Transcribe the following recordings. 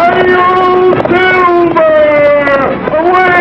Hi-yo, Silver! Away!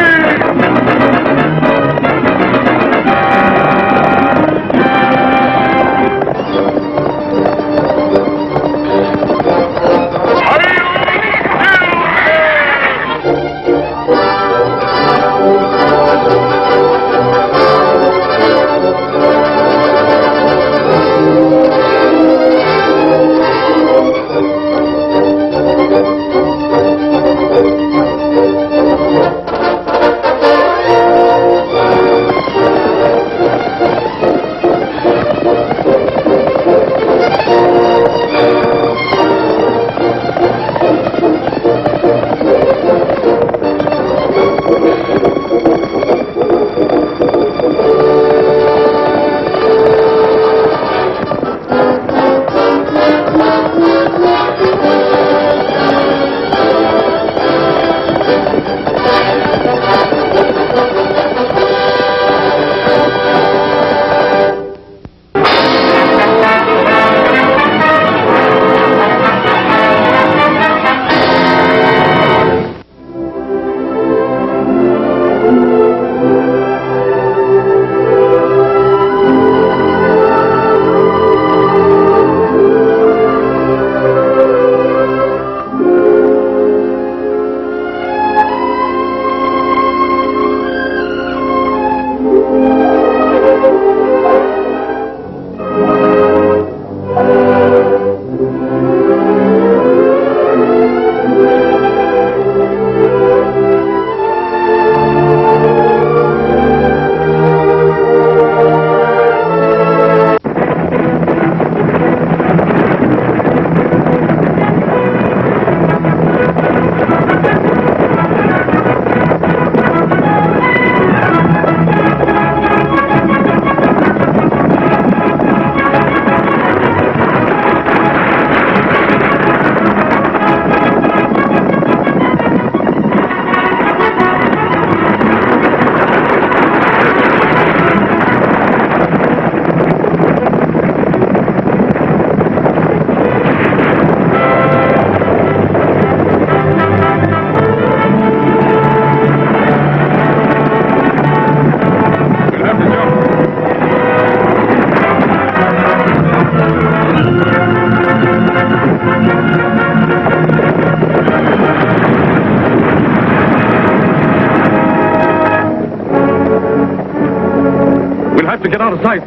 have to get out of sight.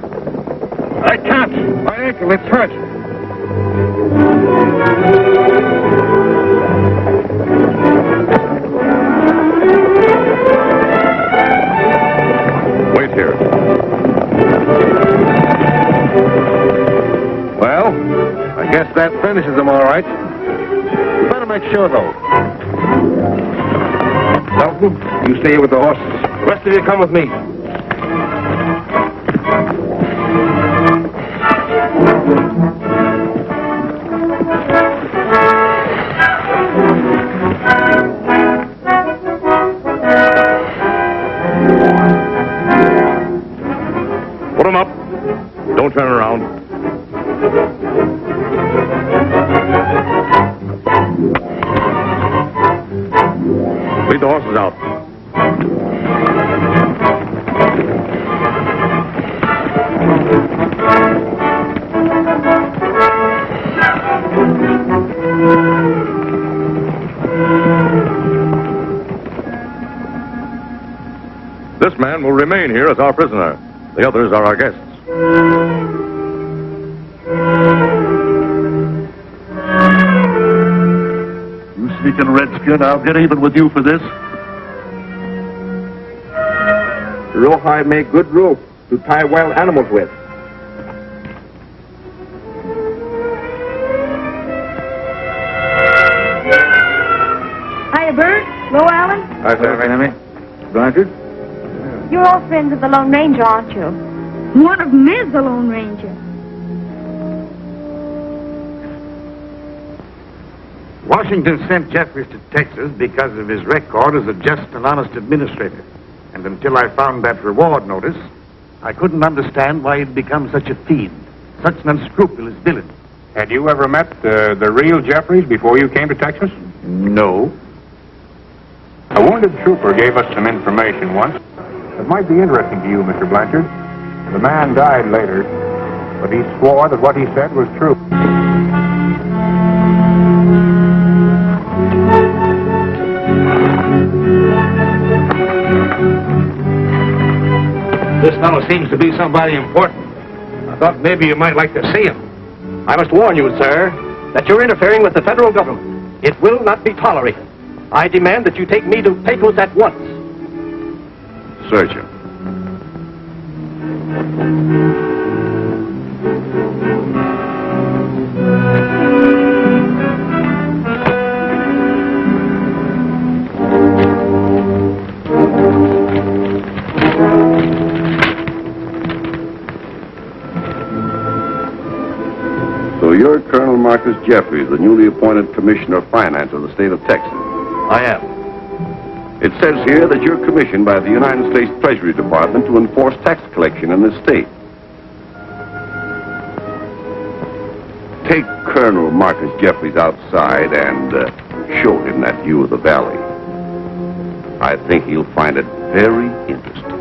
I can't. My ankle, it's hurt. Wait here. Well, I guess that finishes them all right. You better make sure, though. Dalton, you stay here with the horses. The rest of you come with me. Put them up. Don't turn around. Lead the horses out. This man will remain here as our prisoner. The others are our guests. You sneaking redskin, I'll get even with you for this. Rawhide make good rope to tie wild animals with. Hiya, Bert. Hello, Alan. Hi, sir. Enemy. Blanchard? You're all friends of the Lone Ranger, aren't you? One of them is the Lone Ranger. Washington sent Jeffries to Texas because of his record as a just and honest administrator. And until I found that reward notice, I couldn't understand why he'd become such a fiend, such an unscrupulous villain. Had you ever met the real Jeffries before you came to Texas? No. A wounded trooper gave us some information once. It might be interesting to you, Mr. Blanchard. The man died later, but he swore that what he said was true. This fellow seems to be somebody important. I thought maybe you might like to see him. I must warn you, sir, that you're interfering with the federal government. It will not be tolerated. I demand that you take me to Pecos at once. Search him. So you're Colonel Marcus Jeffries, the newly appointed Commissioner of Finance of the state of Texas. I am. It says here that you're commissioned by the United States Treasury Department to enforce tax collection in this state. Take Colonel Marcus Jeffries outside and show him that view of the valley. I think he'll find it very interesting.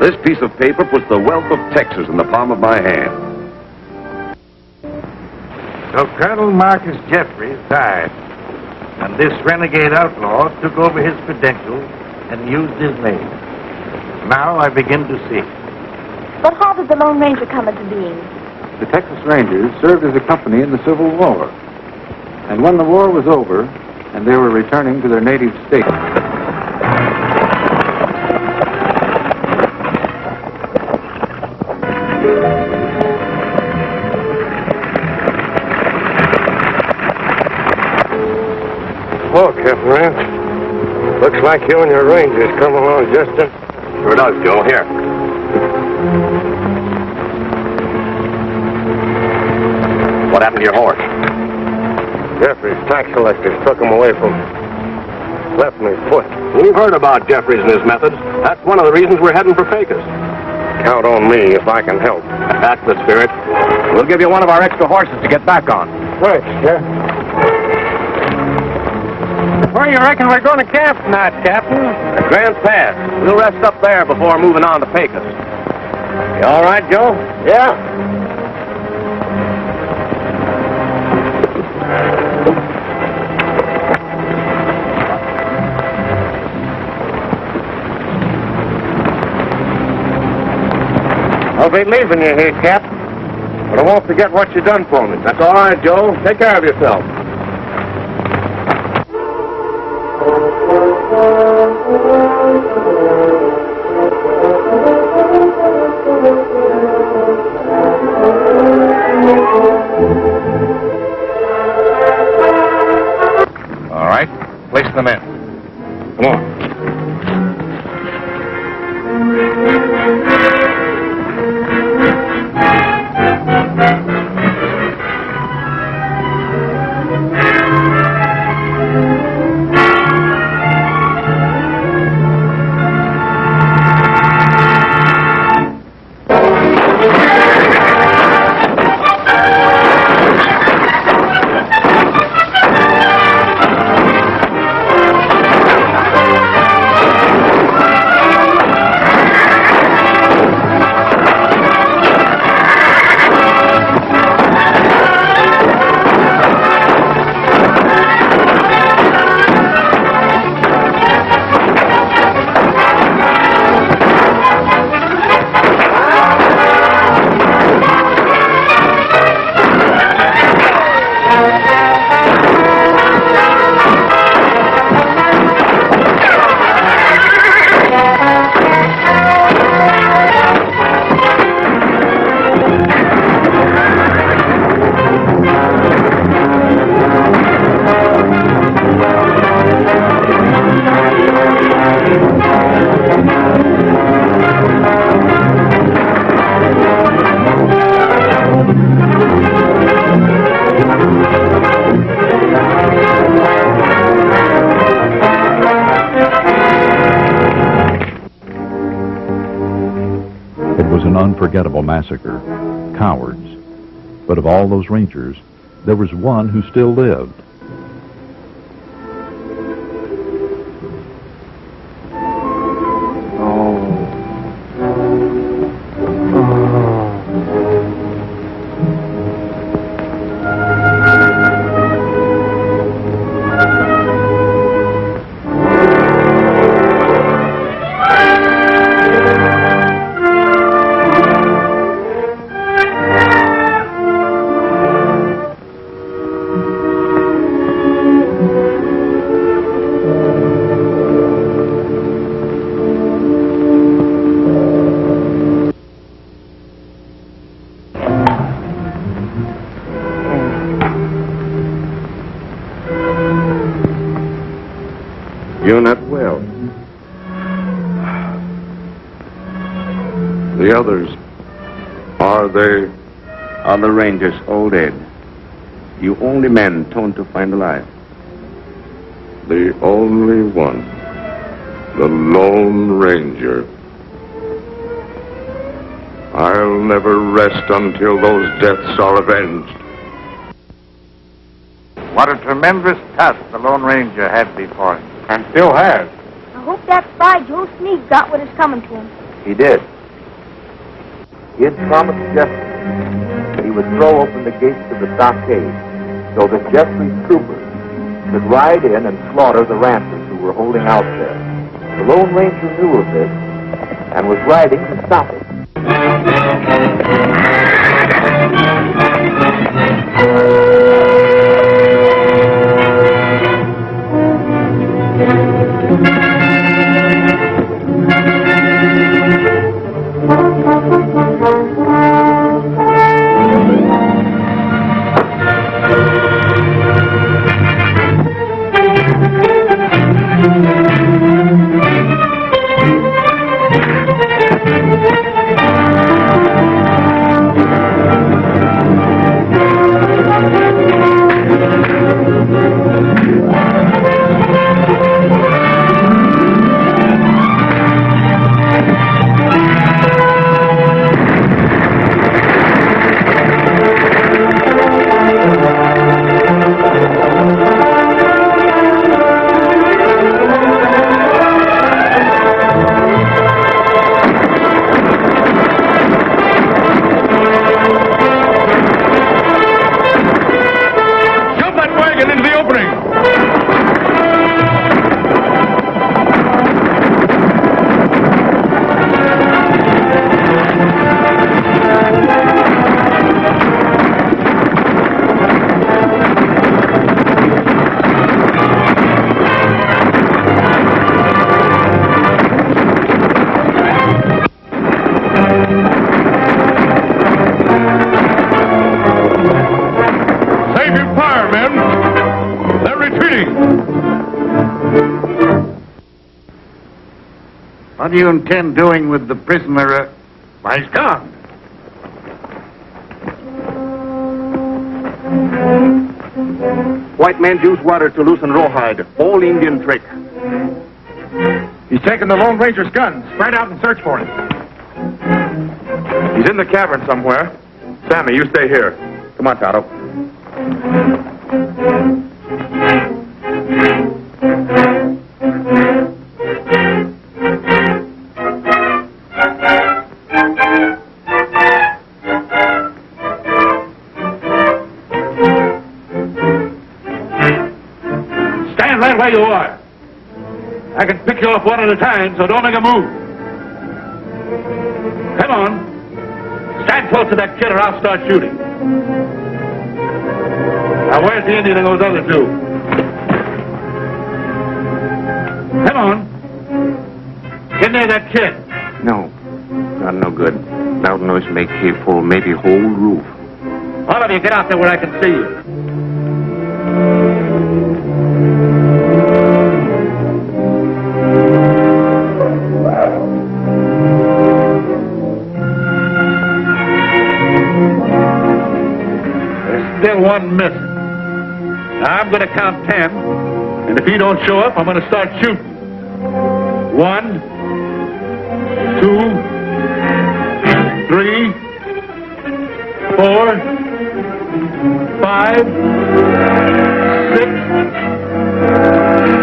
This piece of paper puts the wealth of Texas in the palm of my hand. So Colonel Marcus Jeffries died, and this renegade outlaw took over his credentials and used his name. Now I begin to see. But how did the Lone Ranger come into being? The Texas Rangers served as a company in the Civil War. And when the war was over, and they were returning to their native state, Well, Captain Rance, looks like you and your Rangers come along just in... Sure does, Joe. Here. What happened to your horse? Jeffrey's tax collectors took him away from... left me foot. We've heard about Jeffries and his methods. That's one of the reasons we're heading for Pecos. Count on me if I can help. That's the spirit. We'll give you one of our extra horses to get back on. Thanks, Captain. Where you reckon we're going to camp tonight, Captain? At Grant's Pass. We'll rest up there before moving on to Pecos. You all right, Joe? Yeah. I'll be leaving you here, Cap. But I won't forget what you done for me. That's all right, Joe. Take care of yourself. All right, place them in. Come on. was an unforgettable massacre. Cowards. But of all those Rangers, there was one who still lived. You're not well. The others, are they? Other Rangers all dead. You only men torn to find alive. The only one. The Lone Ranger. I'll never rest until those deaths are avenged. What a tremendous task the Lone Ranger had before him. And still has. I hope that spy Joe Sneak got what is coming to him. He did. He had promised Jeffrey that he would throw open the gates of the stockade so that Jeffrey's troopers could ride in and slaughter the ranchers who were holding out there. The Lone Ranger knew of this and was riding to stop it. What do you intend doing with the prisoner? Why, he's gone. White man use water to loosen rawhide. All Indian trick. He's taken the Lone Ranger's guns. Spread out and search for him. He's in the cavern somewhere. Sammy, you stay here. Come on, Tonto. Stand right where you are. I can pick you off one at a time, so don't make a move. Come on. Stand close to that kid or I'll start shooting. Now, where's the Indian and those other two? Come on. Get near that kid. No. Not no good. Loud noise make cave full, maybe whole roof. All of you, get out there where I can see you. Still one missing. Now I'm going to count 10, and if he don't show up, I'm going to start shooting. 1, 2, 5, 6,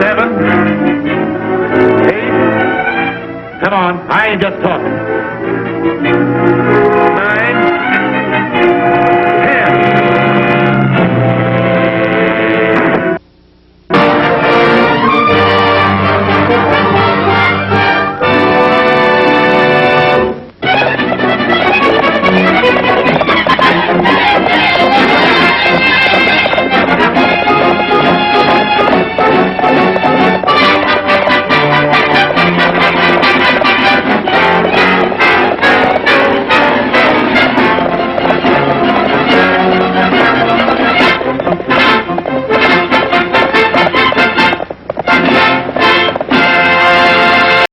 7, 8. Come on, I ain't just talking.